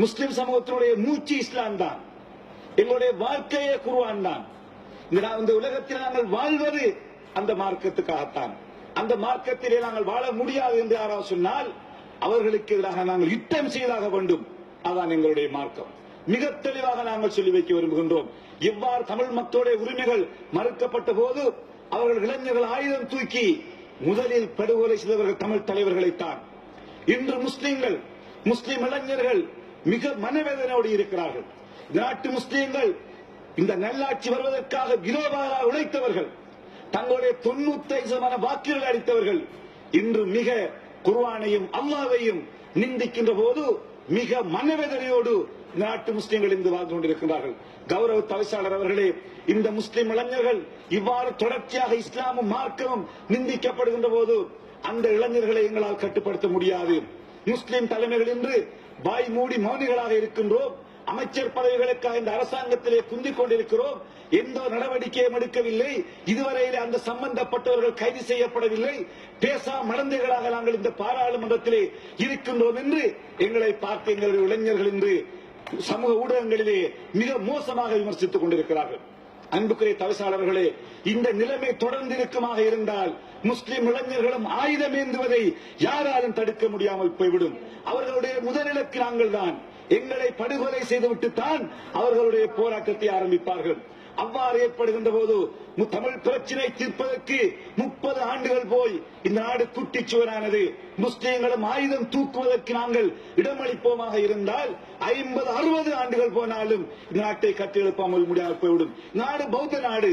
முஸ்லிம் சமூகத்தினுடைய மூச்சு இஸ்லாம் தான். எங்களுடைய வாழ்க்கையே குர்ஆன் தான். இந்த உலகத்தில் நாங்கள் வாழ்வது அந்த மார்க்கத்துக்காகத்தான். அந்த மார்க்கத்திலே நாங்கள் வாழ முடியாது என்று யாராவது சொன்னால் அவர்களுக்கு எதிராக நாங்கள் யுத்தம் செய்தாக வேண்டும். அதான் எங்களுடைய மார்க்கம். மிக தெளிவாக நாங்கள் சொல்லி வைக்க விரும்புகின்றோம். எவ்வாறு தமிழ் மக்களுடைய உரிமைகள் மறுக்கப்பட்ட போது அவர்கள் இளைஞர்கள் ஆயுதம் தூக்கி முதலில் படுகொலை செய்தவர்கள் தமிழ் தலைவர்களைத்தான். இன்று முஸ்லிம்கள், முஸ்லிம் இளைஞர்கள் மிக மனவேதனையோடு இருக்கிறார்கள். நாட்டு முஸ்லிம்கள் இந்த நல்லாட்சி வருவதற்காக விரோதமாக உழைத்தவர்கள், தங்களுடைய 95% வாக்குகளை அளித்தவர்கள் இன்று மிக குர்ஆனையும் அல்லாஹ்வையும் நிந்திக்கின்ற போது மிக மனவேதனையோடு நாட்டு முஸ்லிம்கள் இன்று வாழ்ந்து கொண்டிருக்கிறார்கள். கௌரவ தவிசாளர் அவர்களே, இந்த முஸ்லிம் இளைஞர்கள் இவ்வாறு தொடர்ச்சியாக இஸ்லாமும் மார்க்கமும் நிந்திக்கப்படுகின்ற போது அந்த இளைஞர்களை எங்களால் கட்டுப்படுத்த முடியாது. முஸ்லிம் தலைமைகள் இன்று வாய் மூடி மௌனிகளாக இருக்கின்றோம். அமைச்சர் பதவிகளுக்காக இந்த அரசாங்கத்திலே குந்திக் கொண்டிருக்கிறோம். எந்த நடவடிக்கையும் எடுக்கவில்லை. இதுவரையில் அந்த சம்பந்தப்பட்டவர்கள் கைது செய்யப்படவில்லை. பேசா மடந்தைகளாக நாங்கள் இந்த பாராளுமன்றத்திலே இருக்கின்றோம் என்று எங்களை பார்த்து எங்களுடைய இளைஞர்கள் இன்று சமூக ஊடகங்களிலே மிக மோசமாக விமர்சித்துக் கொண்டிருக்கிறார்கள். அன்புக்குரிய தவிசாளர்களே, இந்த நிலைமை தொடர்ந்து இருக்குமாக இருந்தால் முஸ்லிம் இளைஞர்களும் ஆயுதம் ஏந்துவதை யாராலும் தடுக்க முடியாமல் போய்விடும். அவர்களுடைய முதலிலக்கு நாங்கள் தான். எங்களை படுகொலை செய்துவிட்டுத்தான் அவர்களுடைய போராட்டத்தை ஆரம்பிப்பார்கள். அவ்வாறு ஏற்படுகின்ற போது தமிழ் பிரச்சினை தீர்ப்பதற்கு 30 ஆண்டுகள் போய் இந்த நாடு குட்டிச்சுவரானது. முஸ்லிம்களும் ஆயுதம் தூக்குவதற்கு நாங்கள் இடமளிப்போமாக இருந்தால் 50-60 ஆண்டுகள் போனாலும் இந்த நாட்டை கட்டியெழுப்பாமல் முடியாமல் போய்விடும். நாடு பௌத்த நாடு.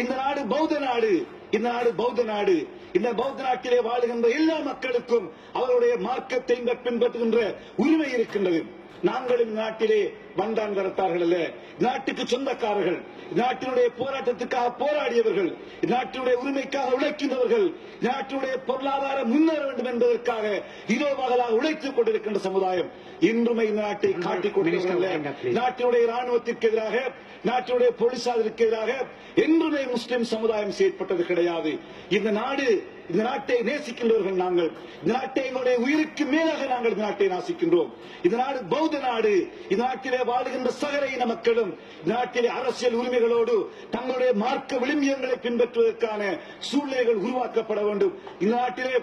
இந்த நாடு பௌத்த நாடு. இந்த நாடு பௌத்த நாடு. இந்த பௌத்த நாட்டிலே வாழுகின்ற எல்லா மக்களுக்கும் அவருடைய மார்க்கத்தை பின்பற்றுகின்ற உரிமை இருக்கின்றது. நாங்களும் நாட்டிலே வந்தான் வரத்தார்கள் அல்ல. நாட்டுக்கு சொந்தக்காரர்கள், நாட்டினுடைய போராட்டத்துக்காக போராடியவர்கள், நாட்டினுடைய உரிமைக்காக உழைக்கின்றவர்கள், நாட்டினுடைய பொருளாதார முன்னேற வேண்டும் என்பதற்காக இரவுபகலாக உழைத்துக் கொண்டிருக்கின்ற சமுதாயம் இன்றுமே இந்த நாட்டை காட்டிக் கொண்டிருக்கிறது. நாட்டினுடைய ராணுவத்திற்கு எதிராக, நாட்டினுடைய போலீசாருக்கு எதிராக என்றுமே முஸ்லிம் சமுதாயம் செயற்பட்டது கிடையாது. இந்த நாட்டை நேசிக்கின்றவர்கள் நாங்கள். இந்த நாட்டை எங்களுடைய உயிருக்கு மேலாக நாங்கள் இந்த நாட்டை நேசிக்கின்றோம். இந்த நாடு பௌத்த நாடு. இந்த நாட்டிலே வாழுகின்ற சகல இன மக்களும் இந்த நாட்டிலே அரசியல் உரிமைகளோடு தங்களுடைய மார்க்க விழுமியங்களை பின்பற்றுவதற்கான சூழ்நிலைகள் உருவாக்கப்பட வேண்டும். இந்த நாட்டிலே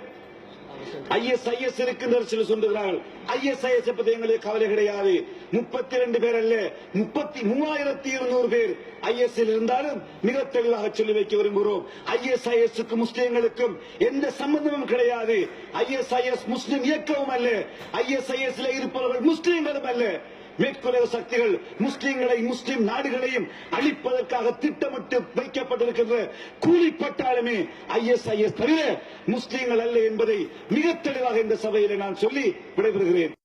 ISIS இருக்கின்ற சில சொல்லுகிறார்கள். ISIS பற்றி எங்களுக்கு கவலை கிடையாது. 32 பேர் அல்ல, 33,200 பேர் IS இருந்தாலும் மிக தெளிவாக சொல்லி வைக்க விரும்புகிறோம். ISIS முஸ்லிம்களுக்கும் எந்த சம்பந்தமும் கிடையாது. ISIS முஸ்லிம் இயக்கமும் அல்ல. ISIS இருப்பவர்கள் முஸ்லிம்களும் அல்ல. மேற்குலக சக்திகள் முஸ்லிம்களை, முஸ்லிம் நாடுகளையும் அழிப்பதற்காக திட்டமிட்டு வைக்கப்பட்டிருக்கின்ற கூலிப்பட்டாலுமே ISIS தவிர முஸ்லிம்கள் அல்ல என்பதை மிக தெளிவாக இந்த சபையிலே நான் சொல்லி விடைபெறுகிறேன்.